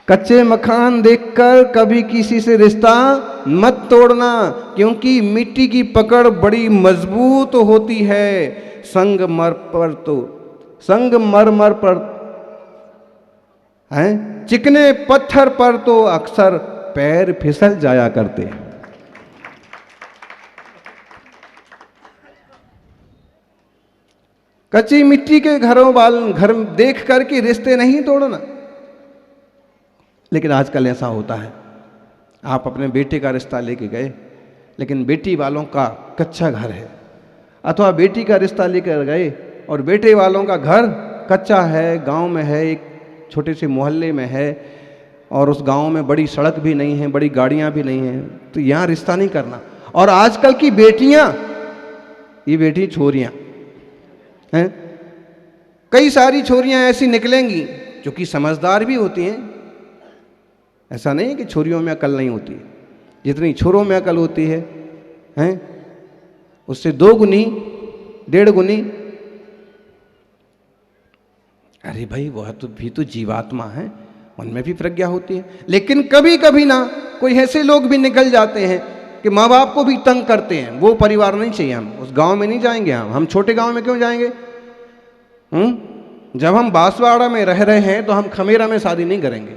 कच्चे मकान देखकर कभी किसी से रिश्ता मत तोड़ना, क्योंकि मिट्टी की पकड़ बड़ी मजबूत होती है। संगमरमर पर हैं, चिकने पत्थर पर तो अक्सर पैर फिसल जाया करते हैं। कच्ची मिट्टी के घर देख करके रिश्ते नहीं तोड़ना। लेकिन आजकल ऐसा होता है, आप अपने बेटे का रिश्ता लेके गए, लेकिन बेटी वालों का कच्चा घर है, अथवा बेटी का रिश्ता लेकर गए और बेटे वालों का घर कच्चा है, गांव में है, एक छोटे से मोहल्ले में है, और उस गांव में बड़ी सड़क भी नहीं है, बड़ी गाड़ियां भी नहीं हैं, तो यहाँ रिश्ता नहीं करना। और आजकल की बेटियां, ये बेटी छोरियां हैं, कई सारी छोरियां ऐसी निकलेंगी जो कि समझदार भी होती हैं। ऐसा नहीं है कि छोरियों में अकल नहीं होती, जितनी छोरों में अकल होती है हैं, उससे 2 गुनी 1.5 गुनी। अरे भाई, वह तो भी तो जीवात्मा है, उनमें भी प्रज्ञा होती है। लेकिन कभी कभी ना कोई ऐसे लोग भी निकल जाते हैं कि माँ बाप को भी तंग करते हैं। वो परिवार नहीं चाहिए, हम उस गांव में नहीं जाएंगे। हम छोटे गांव में क्यों जाएंगे? जब हम बांसवाड़ा में रह रहे हैं तो हम खमेरा में शादी नहीं करेंगे।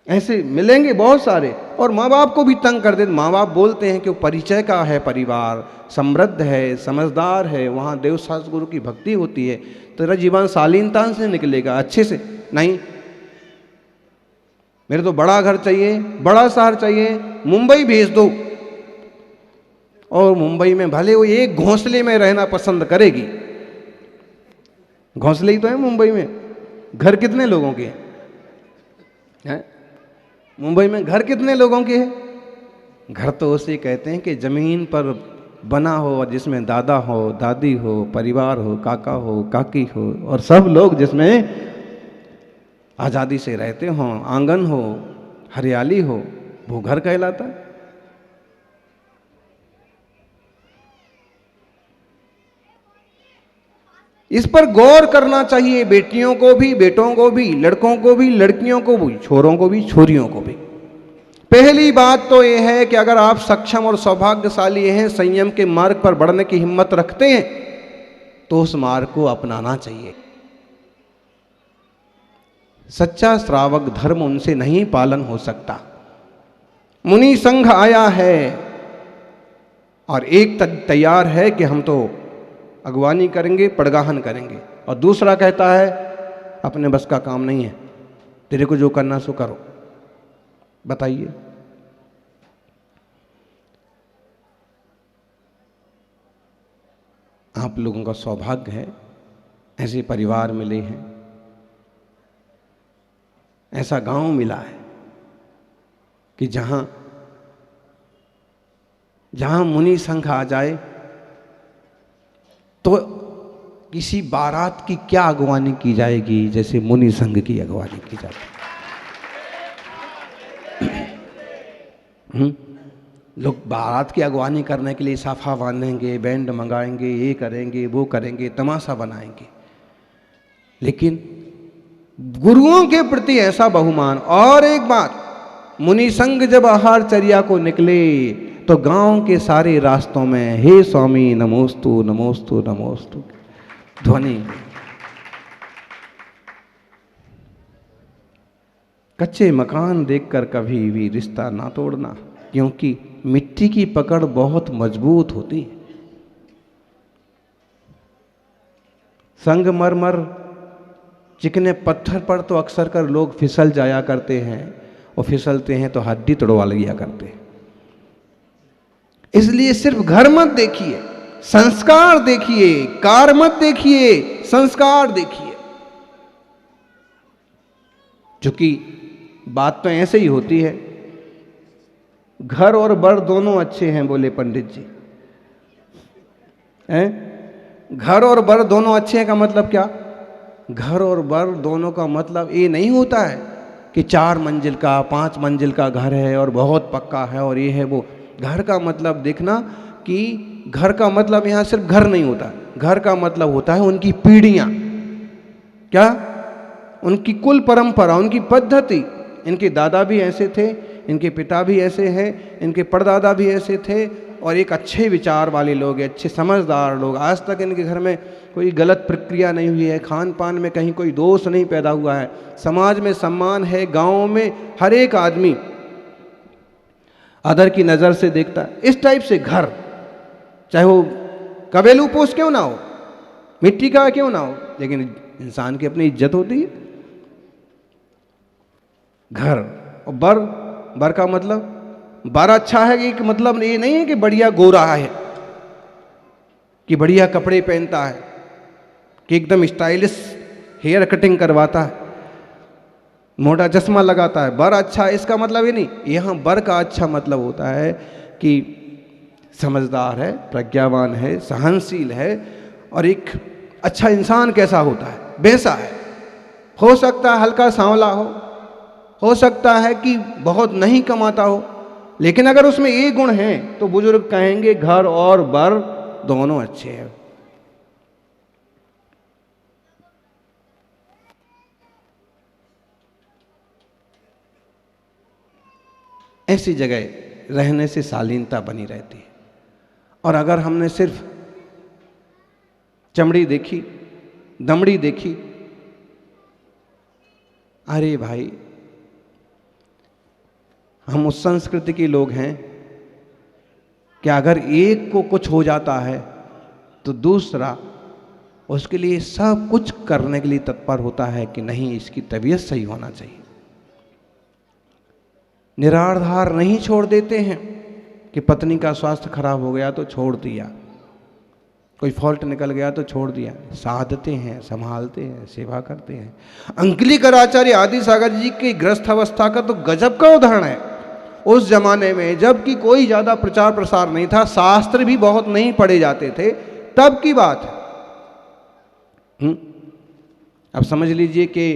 ऐसे मिलेंगे बहुत सारे, और माँ बाप को भी तंग कर देते। माँ बाप बोलते हैं कि वो परिचय का है, परिवार समृद्ध है, समझदार है, वहाँ देव शास्त्र गुरु की भक्ति होती है, तेरा जीवन शालीनता से निकलेगा, अच्छे से। नहीं, मेरे तो बड़ा घर चाहिए, बड़ा शहर चाहिए, मुंबई भेज दो। और मुंबई में भले वो एक घोंसले में रहना पसंद करेगी, घोंसले ही तो है मुंबई में। घर कितने लोगों के हैं? मुंबई में घर कितने लोगों के हैं? घर तो उसे कहते हैं कि जमीन पर बना हो, जिसमें दादा हो, दादी हो, परिवार हो, काका हो, काकी हो, और सब लोग जिसमें आज़ादी से रहते हो, आंगन हो, हरियाली हो, वो घर कहलाता है। इस पर गौर करना चाहिए, बेटियों को भी, बेटों को भी, लड़कों को भी, लड़कियों को भी, छोरों को भी, छोरियों को भी। पहली बात तो यह है कि अगर आप सक्षम और सौभाग्यशाली हैं, संयम के मार्ग पर बढ़ने की हिम्मत रखते हैं, तो उस मार्ग को अपनाना चाहिए। सच्चा श्रावक धर्म उनसे नहीं पालन हो सकता। मुनि संघ आया है और एक तैयार है कि हम तो अगवानी करेंगे, पड़गाहन करेंगे, और दूसरा कहता है अपने बस का काम नहीं है, तेरे को जो करना सो करो। बताइए, आप लोगों का सौभाग्य है, ऐसे परिवार मिले हैं, ऐसा गांव मिला है कि जहां मुनि संघ आ जाए तो किसी बारात की क्या अगवानी की जाएगी, जैसे मुनि संघ की अगवानी की जाती है। लोग बारात की अगवानी करने के लिए साफा बांधेंगे, बैंड मंगाएंगे, ये करेंगे, वो करेंगे, तमाशा बनाएंगे, लेकिन गुरुओं के प्रति ऐसा बहुमान। और एक बात, मुनि संघ जब आहारचर्या को निकले तो गांव के सारे रास्तों में हे स्वामी नमोस्तु नमोस्तु नमोस्तु ध्वनि। कच्चे मकान देखकर कभी भी रिश्ता ना तोड़ना, क्योंकि मिट्टी की पकड़ बहुत मजबूत होती है। संगमरमर चिकने पत्थर पर तो अक्सर कर लोग फिसल जाया करते हैं, और फिसलते हैं तो हड्डी तोड़वा लिया करते हैं। इसलिए सिर्फ घर मत देखिए, संस्कार देखिए, कार मत देखिए, संस्कार देखिए। क्योंकि बात तो ऐसे ही होती है, घर और बर दोनों अच्छे हैं, बोले पंडित जी हैं। घर और बर दोनों अच्छे हैं का मतलब क्या? घर और बर दोनों का मतलब ये नहीं होता है कि 4 मंजिल का, 5 मंजिल का घर है और बहुत पक्का है और ये है वो। घर का मतलब देखना कि घर का मतलब यहाँ सिर्फ घर नहीं होता, घर का मतलब होता है उनकी पीढ़ियाँ। क्या? उनकी कुल परंपरा, उनकी पद्धति, इनके दादा भी ऐसे थे, इनके पिता भी ऐसे हैं, इनके परदादा भी ऐसे थे, और एक अच्छे विचार वाले लोग हैं, अच्छे समझदार लोग। आज तक इनके घर में कोई गलत प्रक्रिया नहीं हुई है, खान पान में कहीं कोई दोष नहीं पैदा हुआ है, समाज में सम्मान है, गाँव में हर एक आदमी आदर की नज़र से देखता है। इस टाइप से घर, चाहे वो कबेलू पोष क्यों ना हो, मिट्टी का क्यों ना हो, लेकिन इंसान की अपनी इज्जत होती है। घर और बर का मतलब, बर अच्छा है कि मतलब ये नहीं है कि बढ़िया गोरा है, कि बढ़िया कपड़े पहनता है, कि एकदम स्टाइलिश हेयर कटिंग करवाता है, मोटा चश्मा लगाता है, बर अच्छा है, इसका मतलब ये नहीं। यहाँ बर का अच्छा मतलब होता है कि समझदार है, प्रज्ञावान है, सहनशील है, और एक अच्छा इंसान कैसा होता है वैसा है। हो सकता है हल्का सांवला हो सकता है कि बहुत नहीं कमाता हो, लेकिन अगर उसमें ये गुण हैं तो बुजुर्ग कहेंगे घर और बर दोनों अच्छे हैं। ऐसी जगह रहने से शालीनता बनी रहती है। और अगर हमने सिर्फ चमड़ी देखी, दमड़ी देखी, अरे भाई हम उस संस्कृति के लोग हैं कि अगर एक को कुछ हो जाता है तो दूसरा उसके लिए सब कुछ करने के लिए तत्पर होता है कि नहीं, इसकी तबीयत सही होना चाहिए। निराधार नहीं छोड़ देते हैं कि पत्नी का स्वास्थ्य खराब हो गया तो छोड़ दिया, कोई फॉल्ट निकल गया तो छोड़ दिया। साधते हैं, संभालते हैं, सेवा करते हैं। अंकलीकर आचार्य आदि सागर जी की गृहस्थ अवस्था का तो गजब का उदाहरण है। उस जमाने में जबकि कोई ज्यादा प्रचार प्रसार नहीं था, शास्त्र भी बहुत नहीं पढ़े जाते थे, तब की बात है। अब समझ लीजिए कि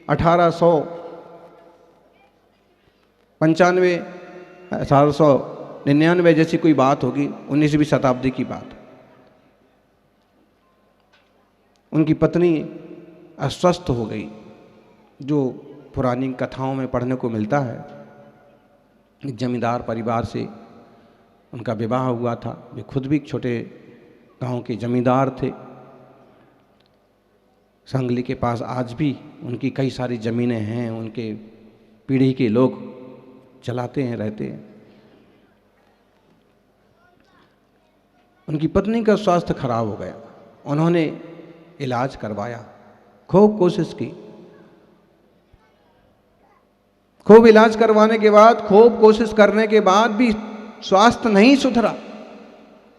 1895 जैसी कोई बात होगी, 19वीं शताब्दी की बात। उनकी पत्नी अस्वस्थ हो गई, जो पुरानी कथाओं में पढ़ने को मिलता है। एक जमींदार परिवार से उनका विवाह हुआ था, वे खुद भी छोटे गांव के जमींदार थे। सांगली के पास आज भी उनकी कई सारी ज़मीनें हैं, उनके पीढ़ी के लोग चलाते हैं, रहते हैं। उनकी पत्नी का स्वास्थ्य खराब हो गया, उन्होंने इलाज करवाया, खूब कोशिश की, खूब इलाज करवाने के बाद, खूब कोशिश करने के बाद भी स्वास्थ्य नहीं सुधरा।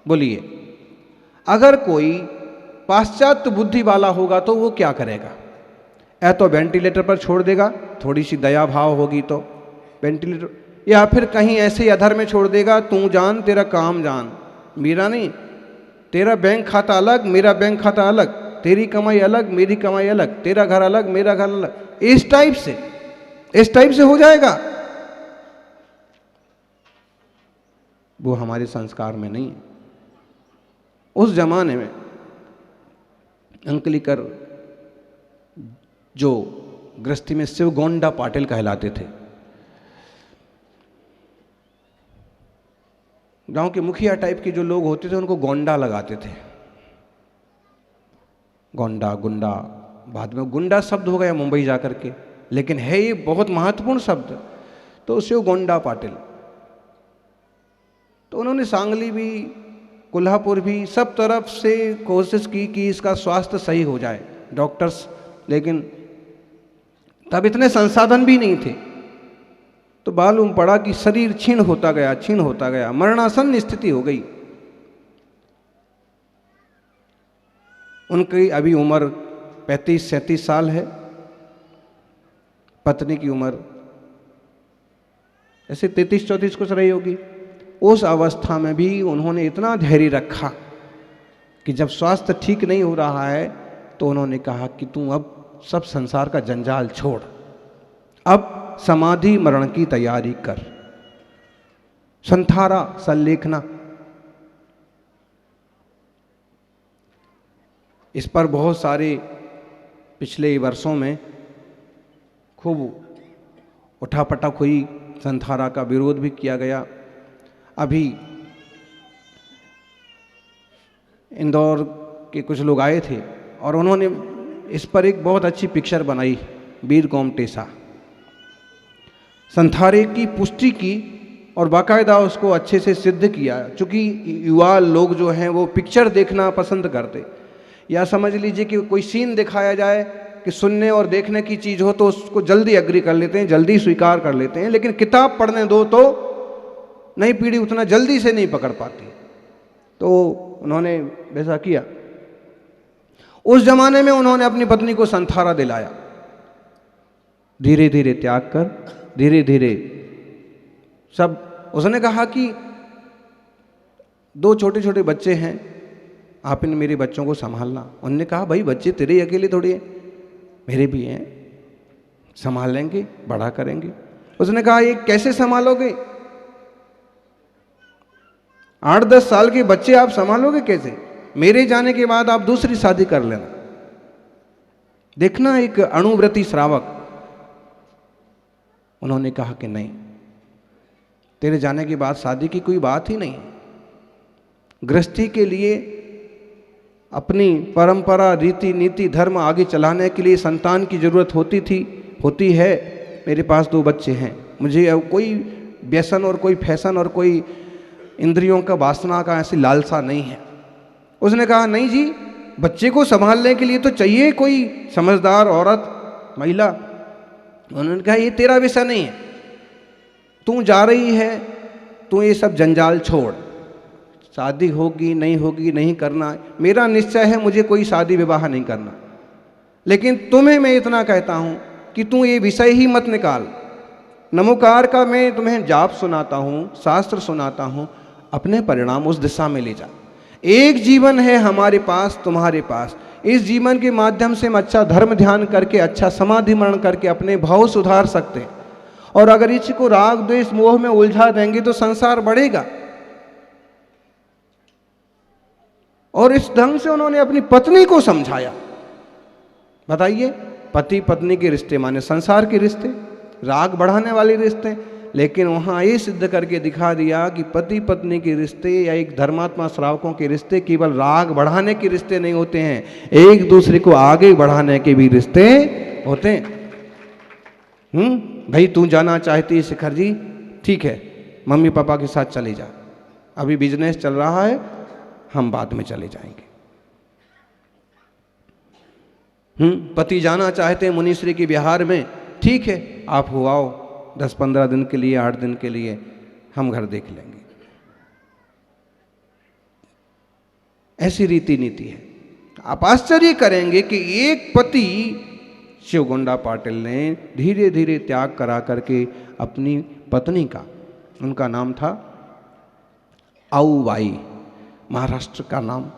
बोलिए, अगर कोई पाश्चात्य बुद्धि वाला होगा तो वो क्या करेगा? या तो वेंटिलेटर पर छोड़ देगा, थोड़ी सी दया भाव होगी तो वेंटिलेटर, या फिर कहीं ऐसे अधर में छोड़ देगा, तू जान तेरा काम जान, मेरा नहीं। तेरा बैंक खाता अलग, मेरा बैंक खाता अलग, तेरी कमाई अलग, मेरी कमाई अलग, तेरा घर अलग, मेरा घर अलग। इस टाइप से हो जाएगा। वो हमारे संस्कार में नहीं है। उस जमाने में अंकलीकर जो गृहस्थी में शिव गोंडा पाटिल कहलाते थे, गांव के मुखिया टाइप के जो लोग होते थे उनको गोंडा लगाते थे। गोंडा, गुंडा, बाद में गुंडा शब्द हो गया मुंबई जाकर के, लेकिन है ये बहुत महत्वपूर्ण शब्द। तो शिव गोंडा पाटिल, तो उन्होंने सांगली भी, कोल्हापुर भी, सब तरफ से कोशिश की कि इसका स्वास्थ्य सही हो जाए, डॉक्टर्स, लेकिन तब इतने संसाधन भी नहीं थे। तो मालूम पड़ा कि शरीर क्षीण होता गया, मरणासन स्थिति हो गई। उनकी अभी उम्र 35-37 साल है, पत्नी की उम्र ऐसे 33-34 कुछ रही होगी। उस अवस्था में भी उन्होंने इतना धैर्य रखा कि जब स्वास्थ्य ठीक नहीं हो रहा है तो उन्होंने कहा कि तू अब सब संसार का जंजाल छोड़, अब समाधि मरण की तैयारी कर, संथारा संलेखना। इस पर बहुत सारे पिछले वर्षों में खूब उठापटक हुई, संथारा का विरोध भी किया गया। अभी इंदौर के कुछ लोग आए थे और उन्होंने इस पर एक बहुत अच्छी पिक्चर बनाई, वीर गोमटेसा। संथारे की पुष्टि की और बाकायदा उसको अच्छे से सिद्ध किया। चूँकि युवा लोग जो हैं वो पिक्चर देखना पसंद करते, या समझ लीजिए कि कोई सीन दिखाया जाए कि सुनने और देखने की चीज़ हो तो उसको जल्दी एग्री कर लेते हैं, जल्दी स्वीकार कर लेते हैं, लेकिन किताब पढ़ने दो तो नई पीढ़ी उतना जल्दी से नहीं पकड़ पाती। तो उन्होंने वैसा किया। उस जमाने में उन्होंने अपनी पत्नी को संथारा दिलाया, धीरे धीरे त्याग कर, धीरे धीरे सब। उसने कहा कि 2 छोटे छोटे बच्चे हैं, आप इन मेरे बच्चों को संभालना। उन्होंने कहा भाई बच्चे तेरे अकेले थोड़ी हैं, मेरे भी हैं, संभाल लेंगे, बड़ा करेंगे। उसने कहा ये कैसे संभालोगे? 8-10 साल के बच्चे आप संभालोगे कैसे? मेरे जाने के बाद आप दूसरी शादी कर लेना। देखना एक अणुव्रती श्रावक। उन्होंने कहा कि नहीं, तेरे जाने के बाद शादी की कोई बात ही नहीं। गृहस्थी के लिए अपनी परंपरा, रीति नीति, धर्म आगे चलाने के लिए संतान की जरूरत होती है। मेरे पास 2 बच्चे हैं, मुझे अब कोई व्यसन और कोई फैशन और कोई इंद्रियों का वासना का ऐसी लालसा नहीं है। उसने कहा नहीं जी, बच्चे को संभालने के लिए तो चाहिए कोई समझदार औरत, महिला। उन्होंने कहा ये तेरा विषय नहीं है, तू जा रही है, तू ये सब जंजाल छोड़, शादी होगी नहीं होगी नहीं करना, मेरा निश्चय है मुझे कोई शादी विवाह नहीं करना। लेकिन तुम्हें मैं इतना कहता हूं कि तू ये विषय ही मत निकाल। नमोकार का मैं तुम्हें जाप सुनाता हूं, शास्त्र सुनाता हूं, अपने परिणाम उस दिशा में ले जा। एक जीवन है हमारे पास, तुम्हारे पास। इस जीवन के माध्यम से हम अच्छा धर्म ध्यान करके, अच्छा समाधि मरण करके अपने भाव सुधार सकते हैं। और अगर इसी को राग द्वेष मोह में उलझा देंगे तो संसार बढ़ेगा। और इस ढंग से उन्होंने अपनी पत्नी को समझाया। बताइए, पति पत्नी के रिश्ते माने संसार के रिश्ते, राग बढ़ाने वाले रिश्ते। लेकिन वहां ये सिद्ध करके दिखा दिया कि पति पत्नी के रिश्ते या एक धर्मात्मा श्रावकों के रिश्ते केवल राग बढ़ाने के रिश्ते नहीं होते हैं, एक दूसरे को आगे बढ़ाने के भी रिश्ते होते हैं। भाई तू जाना चाहती है शिखर जी, ठीक है, मम्मी पापा के साथ चले जा, अभी बिजनेस चल रहा है, हम बाद में चले जाएंगे। पति जाना चाहते हैं मुनीश्री के बिहार में, ठीक है, आप हो आओ 10-15 दिन के लिए, 8 दिन के लिए, हम घर देख लेंगे। ऐसी रीति नीति है। आप आश्चर्य करेंगे कि एक पति शिवगोंडा पाटिल ने धीरे धीरे त्याग करा करके अपनी पत्नी का, उनका नाम था आऊबाई, महाराष्ट्र का नाम,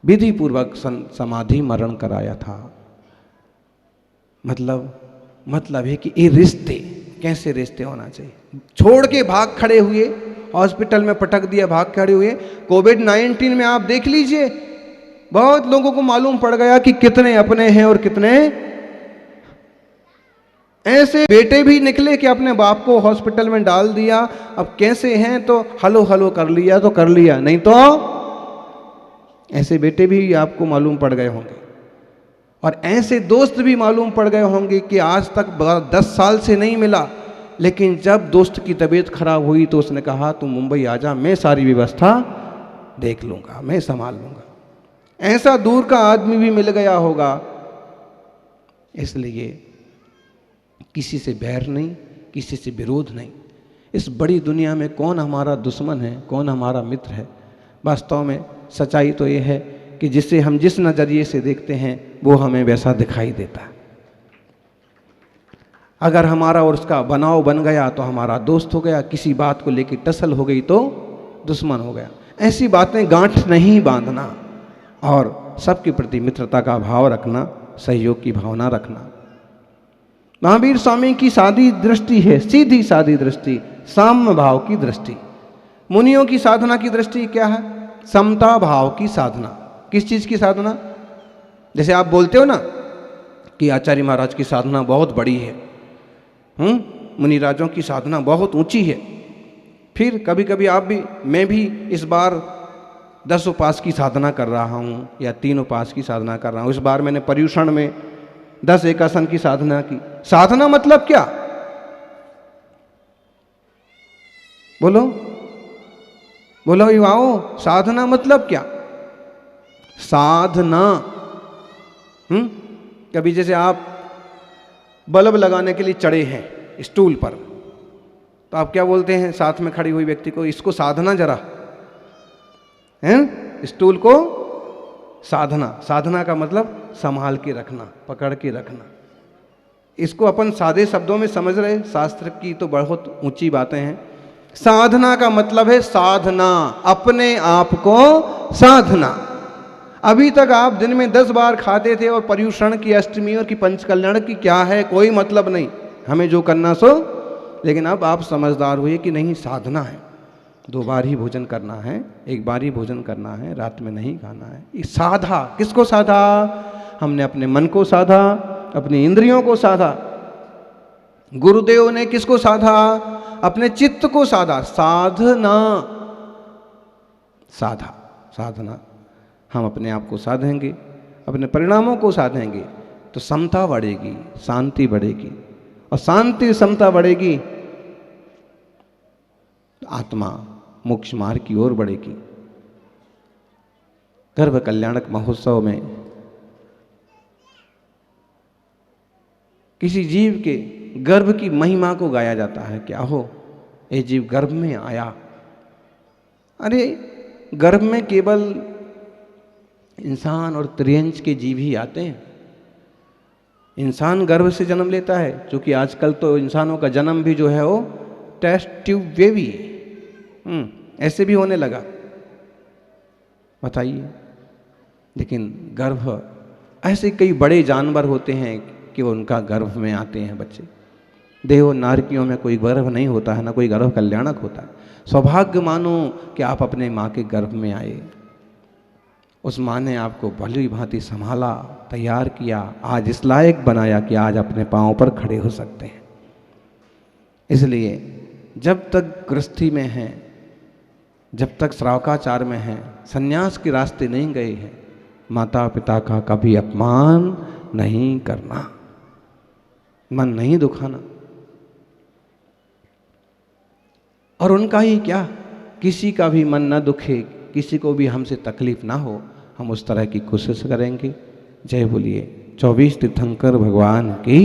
विधि पूर्वक समाधि मरण कराया था। मतलब है कि ये रिश्ते कैसे रिश्ते होना चाहिए। छोड़ के भाग खड़े हुए, हॉस्पिटल में पटक दिया, भाग खड़े हुए। कोविड-19 में आप देख लीजिए, बहुत लोगों को मालूम पड़ गया कि कितने अपने हैं और कितने ऐसे बेटे भी निकले कि अपने बाप को हॉस्पिटल में डाल दिया। अब कैसे हैं तो हलो हलो कर लिया तो कर लिया, नहीं तो ऐसे बेटे भी आपको मालूम पड़ गए होंगे। और ऐसे दोस्त भी मालूम पड़ गए होंगे कि आज तक 10 साल से नहीं मिला, लेकिन जब दोस्त की तबीयत खराब हुई तो उसने कहा तू मुंबई आ जा, मैं सारी व्यवस्था देख लूँगा, मैं संभाल लूँगा। ऐसा दूर का आदमी भी मिल गया होगा। इसलिए किसी से बैर नहीं, किसी से विरोध नहीं। इस बड़ी दुनिया में कौन हमारा दुश्मन है, कौन हमारा मित्र है? वास्तव में सच्चाई तो ये है कि जिसे हम जिस नज़रिए से देखते हैं वो हमें वैसा दिखाई देता है। अगर हमारा और उसका बनाव बन गया तो हमारा दोस्त हो गया, किसी बात को लेकर टसल हो गई तो दुश्मन हो गया। ऐसी बातें गांठ नहीं बांधना और सबके प्रति मित्रता का भाव रखना, सहयोग की भावना रखना। महावीर स्वामी की सादी दृष्टि है, सीधी सादी दृष्टि, साम्य भाव की दृष्टि। मुनियों की साधना की दृष्टि क्या है? समता भाव की साधना। किस चीज की साधना? जैसे आप बोलते हो ना कि आचार्य महाराज की साधना बहुत बड़ी है, मुनिराजों की साधना बहुत ऊंची है। फिर कभी कभी आप भी, मैं भी इस बार 10 उपास की साधना कर रहा हूँ या 3 उपास की साधना कर रहा हूँ। इस बार मैंने पर्युषण में 10 एकासन की साधना की। साधना मतलब क्या? बोलो बोलो युवाओं, साधना मतलब क्या? साधना कभी जैसे आप बल्ब लगाने के लिए चढ़े हैं स्टूल पर, तो आप क्या बोलते हैं साथ में खड़ी हुई व्यक्ति को? इसको साधना जरा, हैं? स्टूल को साधना। साधना का मतलब संभाल के रखना, पकड़ के रखना। इसको अपन सादे शब्दों में समझ रहे, शास्त्र की तो बहुत ऊंची बातें हैं। साधना का मतलब है साधना, अपने आप को साधना। अभी तक आप दिन में 10 बार खाते थे और पर्युषण की, अष्टमी और की, पंचकल्याण की क्या है, कोई मतलब नहीं, हमें जो करना सो। लेकिन अब आप समझदार हुए कि नहीं, साधना है, 2 बार ही भोजन करना है, 1 बार ही भोजन करना है, रात में नहीं खाना है। ये साधा। किसको साधा? हमने अपने मन को साधा, अपनी इंद्रियों को साधा। गुरुदेव ने किसको साधा? अपने चित्त को साधा। साधना, साधा, साधना। हम अपने आप को साधेंगे, अपने परिणामों को साधेंगे तो समता बढ़ेगी, शांति बढ़ेगी, और शांति समता बढ़ेगी, आत्मा मोक्ष मार्ग की ओर बढ़ेगी। गर्भ कल्याणक महोत्सव में किसी जीव के गर्भ की महिमा को गाया जाता है। क्या हो, ये जीव गर्भ में आया। अरे गर्भ में केवल इंसान और त्रियंच के जीव ही आते हैं। इंसान गर्भ से जन्म लेता है, क्योंकि आजकल तो इंसानों का जन्म भी जो है वो टेस्ट ट्यूब बेबी ऐसे भी होने लगा, बताइए। लेकिन गर्भ, ऐसे कई बड़े जानवर होते हैं कि उनका गर्भ में आते हैं बच्चे। देव नारकियों में कोई गर्भ नहीं होता है, ना कोई गर्भ कल्याणक होता है। सौभाग्य मानो कि आप अपने माँ के गर्भ में आए। उस माँ ने आपको भली भांति संभाला, तैयार किया, आज इस लायक बनाया कि आज अपने पांव पर खड़े हो सकते हैं। इसलिए जब तक गृहस्थी में हैं, जब तक श्रावकाचार में हैं, संन्यास के रास्ते नहीं गए हैं, माता पिता का कभी अपमान नहीं करना, मन नहीं दुखाना। और उनका ही क्या, किसी का भी मन न दुखे, किसी को भी हमसे तकलीफ ना हो, हम उस तरह की कोशिश करेंगे। जय बोलिए 24 तीर्थंकर भगवान की।